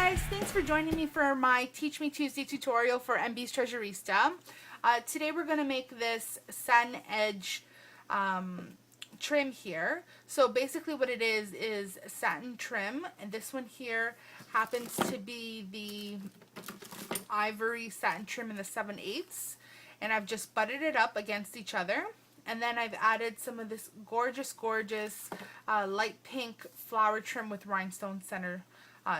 guys, thanks for joining me for my Teach Me Tuesday tutorial for MB's Treasurista. Today we're going to make this satin edge trim here. So basically what it is satin trim, and this one here happens to be the ivory satin trim in the 7/8, and I've just butted it up against each other. And then I've added some of this gorgeous light pink flower trim with rhinestone center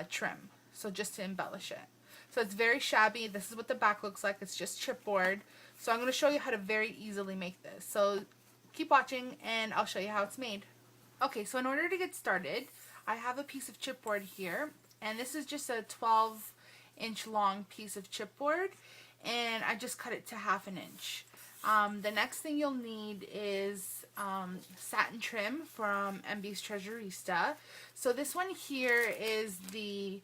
trim. So just to embellish it. So it's very shabby. This is what the back looks like. It's just chipboard. So I'm going to show you how to very easily make this. So keep watching and I'll show you how it's made. Okay, so in order to get started, I have a piece of chipboard here. And this is just a 12-inch long piece of chipboard. And I just cut it to 1/2 inch. The next thing you'll need is satin trim from MB's Treasurista. So this one here is the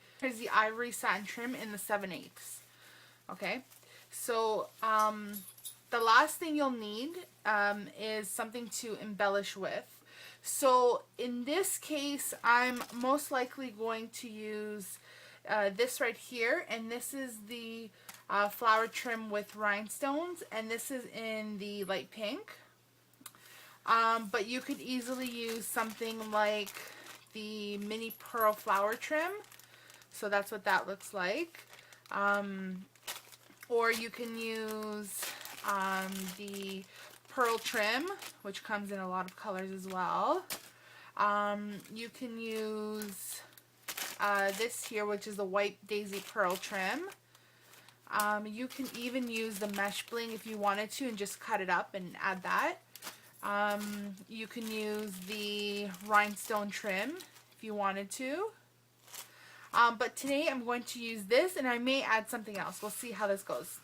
ivory satin trim in the 7/8. Okay, so the last thing you'll need is something to embellish with. So in this case, I'm most likely going to use this right here, and this is the flower trim with rhinestones, and this is in the light pink. But you could easily use something like the mini pearl flower trim. So that's what that looks like. Or you can use the pearl trim, which comes in a lot of colors as well. You can use this here, which is the white daisy pearl trim. You can even use the mesh bling if you wanted to and just cut it up and add that. You can use the rhinestone trim if you wanted to. But today I'm going to use this, and I may add something else. We'll see how this goes.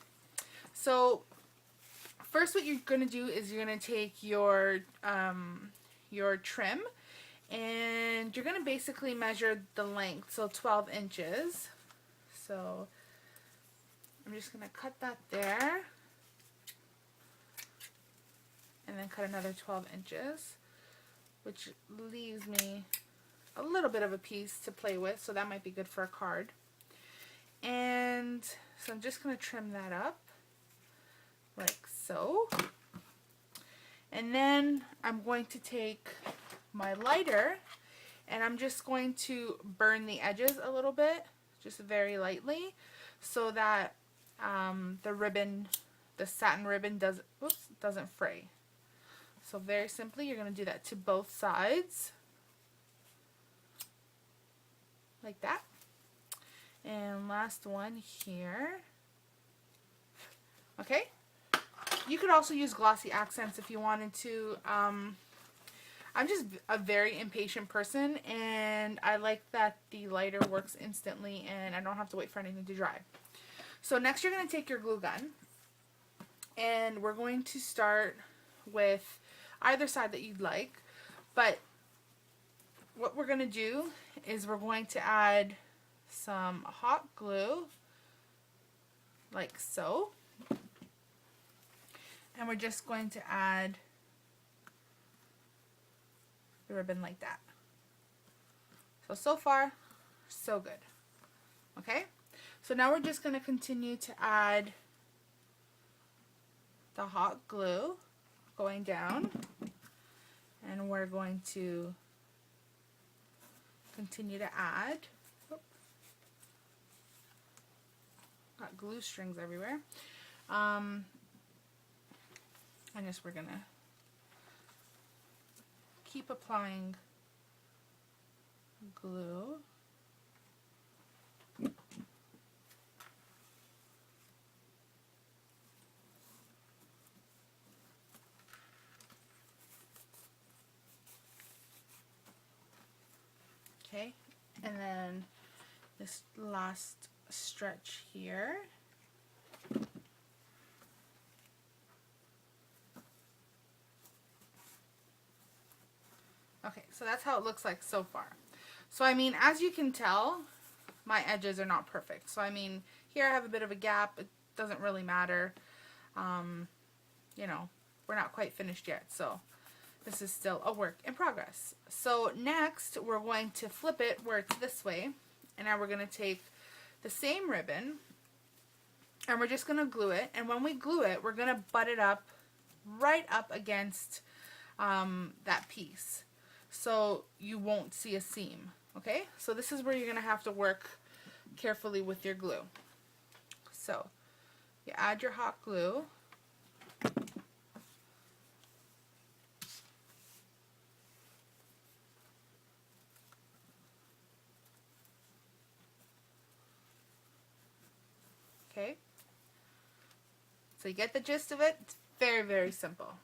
So first what you're going to do is you're going to take your trim, and you're going to basically measure the length, so 12 inches. So I'm just going to cut that there, and then cut another 12 inches, which leaves me a little bit of a piece to play with, so that might be good for a card. And so I'm just going to trim that up like so. And then I'm going to take my lighter, and I'm just going to burn the edges a little bit, just very lightly, so that the satin ribbon doesn't fray. So very simply, you're going to do that to both sides, like that. And last one here. Okay. You could also use glossy accents if you wanted to. I'm just a very impatient person, and I like that the lighter works instantly and I don't have to wait for anything to dry. So next you're going to take your glue gun, and we're going to start with either side that you'd like. But what we're going to do is we're going to add some hot glue like so, and we're just going to add the ribbon like that. So far so good. Okay, so now we're just going to continue to add the hot glue going down, and we're going to continue to add. Got glue strings everywhere. And just we're gonna keep applying glue. Okay, and then this last stretch here. Okay, so that's how it looks like so far. So I mean, as you can tell, my edges are not perfect. So I mean, here I have a bit of a gap. It doesn't really matter. You know, we're not quite finished yet, so this is still a work in progress. So next we're going to flip it where it's this way, and now we're going to take the same ribbon, and we're just going to glue it. And when we glue it, we're going to butt it up right up against that piece, so you won't see a seam. Okay, so this is where you're going to have to work carefully with your glue. So you add your hot glue. Okay, so you get the gist of it. It's very, very simple.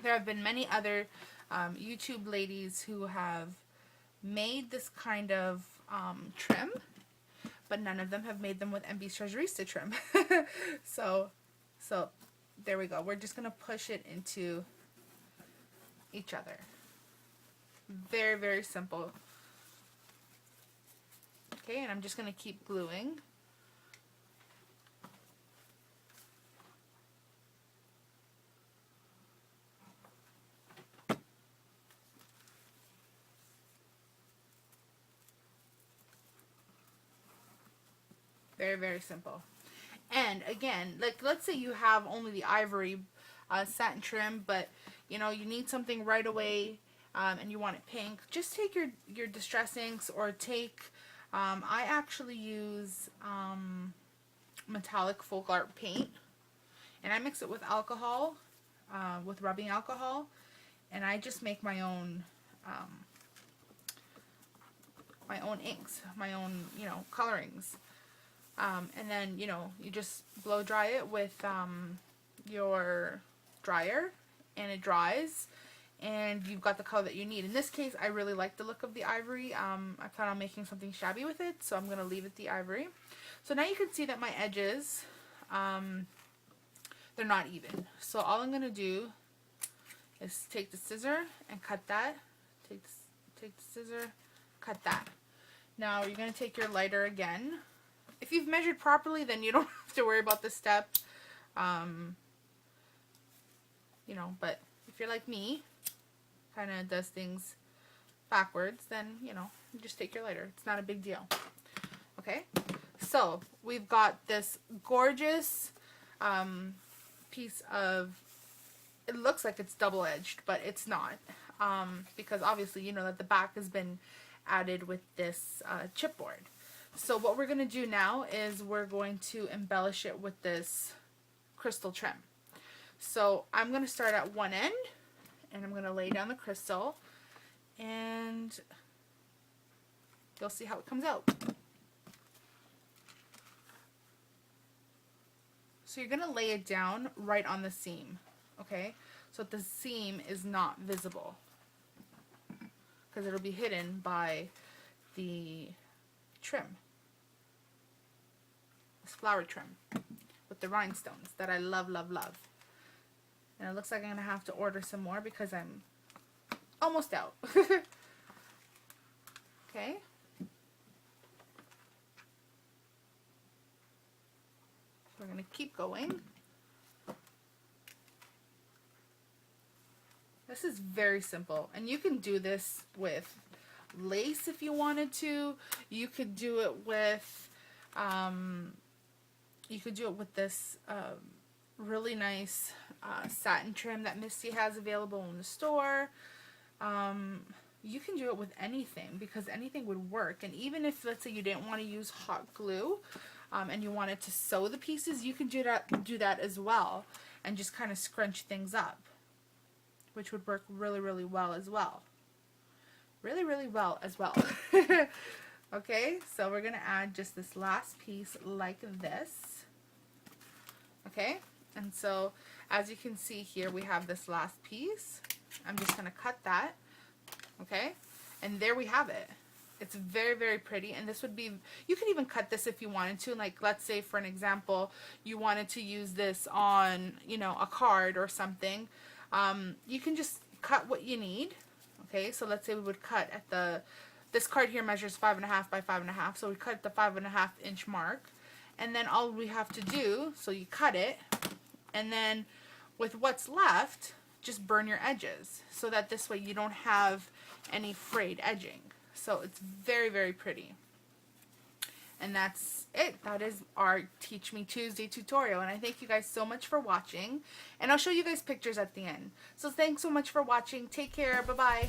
There have been many other YouTube ladies who have made this kind of trim, but none of them have made them with MB's Treasurista trim. so there we go. We're just going to push it into each other. Very, very simple. Okay, and I'm just going to keep gluing. Very, very simple. And again, like let's say you have only the ivory satin trim, but you know you need something right away, and you want it pink. Just take your distress inks, or take I actually use metallic folk art paint, and I mix it with alcohol, with rubbing alcohol, and I just make my own inks, my own colorings. And then, you just blow dry it with your dryer, and it dries, and you've got the color that you need. In this case, I really like the look of the ivory. I plan on making something shabby with it, so I'm going to leave it the ivory. So now you can see that my edges, they're not even. So all I'm going to do is take the scissor and cut that. Take the scissor, cut that. Now you're going to take your lighter again. If you've measured properly, then you don't have to worry about this step. But if you're like me, kind of does things backwards, then, you just take your lighter. It's not a big deal. Okay? So, we've got this gorgeous piece of, it looks like it's double-edged, but it's not. Because obviously, you know that the back has been added with this chipboard. So what we're going to do now is we're going to embellish it with this crystal trim. So I'm going to start at one end, and I'm going to lay down the crystal, and you'll see how it comes out. So you're going to lay it down right on the seam, okay? So that the seam is not visible, because it'll be hidden by the trim. Flower trim with the rhinestones that I love, love, love. And it looks like I'm going to have to order some more because I'm almost out. Okay. We're going to keep going. This is very simple, and you can do this with lace if you wanted to. You could do it with this really nice satin trim that Misty has available in the store. You can do it with anything, because anything would work. And even if, let's say, you didn't want to use hot glue and you wanted to sew the pieces, you can do that as well, and just kind of scrunch things up, which would work really, really well as well. Really, really well as well. Okay, so we're going to add just this last piece like this. Okay, and so as you can see here, we have this last piece. I'm just going to cut that. Okay, and there we have it. It's very, very pretty, and this would be, you could even cut this if you wanted to. Like, let's say for an example, you wanted to use this on, a card or something. You can just cut what you need. Okay, so let's say we would cut at this card here measures 5.5 by 5.5, so we cut at the 5.5 inch mark, and then all we have to do, so you cut it, and then with what's left, just burn your edges, so that this way you don't have any frayed edging. So it's very, very pretty. And that's it. That is our Teach Me Tuesday tutorial. And I thank you guys so much for watching. And I'll show you guys pictures at the end. So thanks so much for watching. Take care. Bye-bye.